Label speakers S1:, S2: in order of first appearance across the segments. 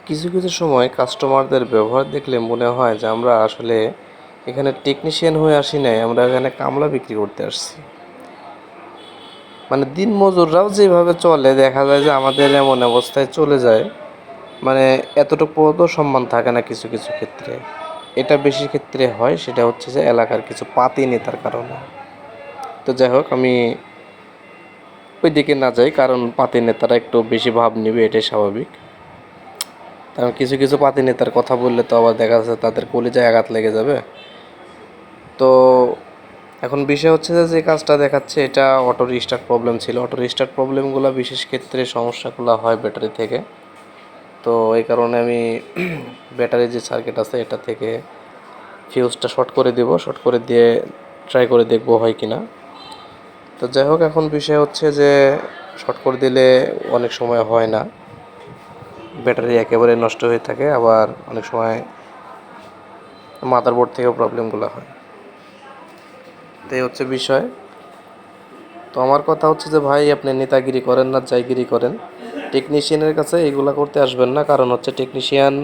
S1: কিছু কিছু সময় কাস্টমারদের ব্যবহার দেখলে মনে হয় যে আমরা আসলে এখানে টেকনিশিয়ান হয়ে আসি নাই, আমরা এখানে কামলা বিক্রি করতে আসছি। মানে দিন মজুররাও যেভাবে চলে দেখা যায় যে আমাদের এমন অবস্থায় চলে যায়, মানে এতটুকু তো সম্মান থাকে না কিছু কিছু ক্ষেত্রে। এটা বেশি ক্ষেত্রে হয়, সেটা হচ্ছে যে এলাকার কিছু পাতি নেতার কারণে। তো যাই হোক, আমি ওই দিকে না যাই, কারণ পাতি নেতারা একটু বেশি ভাব নেবে, এটাই স্বাভাবিক। কারণ কিছু কিছু পাতি নেতার কথা বললে তো আবার দেখা যাচ্ছে তাদের কলিজায় আঘাত লেগে যাবে। তো এখন বিষয় হচ্ছে যে যে কাজটা দেখাচ্ছে এটা অটো রিস্টার্ট প্রবলেম ছিল। অটো রিস্টার্ট প্রবলেমগুলো বিশেষ ক্ষেত্রে সমস্যাগুলো হয় ব্যাটারি থেকে। তো এই কারণে আমি ব্যাটারি যে সার্কিট আছে এটা থেকে ফিউজটা শর্ট করে দেব, শর্ট করে দিয়ে ট্রাই করে দেখব হয় কি না। তো যাই হোক, এখন বিষয় হচ্ছে যে শর্ট করে দিলে অনেক সময় হয় না, ব্যাটারি একেবারে নষ্ট হয়ে থাকে, আবার অনেক সময় মাদারবোর্ড থেকেও প্রবলেমগুলো হয়। এটাই হচ্ছে বিষয়। তো আমার কথা হচ্ছে যে ভাই, আপনি নেতাগিরি করেন না যাইগিরি করেন, টেকনিশিয়ানের কাছে এগুলা করতে আসবেন না। কারণ হচ্ছে টেকনিশিয়ান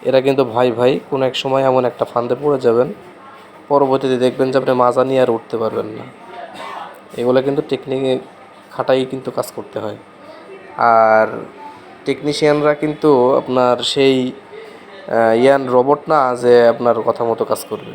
S1: এরা কিন্তু ভাই ভাই, কোনো এক সময় এমন একটা ফান্দে পড়ে যাবেন, পরবর্তীতে দেখবেন যে আপনি মাজা নিয়ে আর উঠতে পারবেন না। এগুলো কিন্তু টেকনিক খাটাই কিন্তু কাজ করতে হয়। আর টেকনিশিয়ানরা কিন্তু আপনার সেই ইয়ান রোবট না যে আপনার কথা মতো কাজ করবে।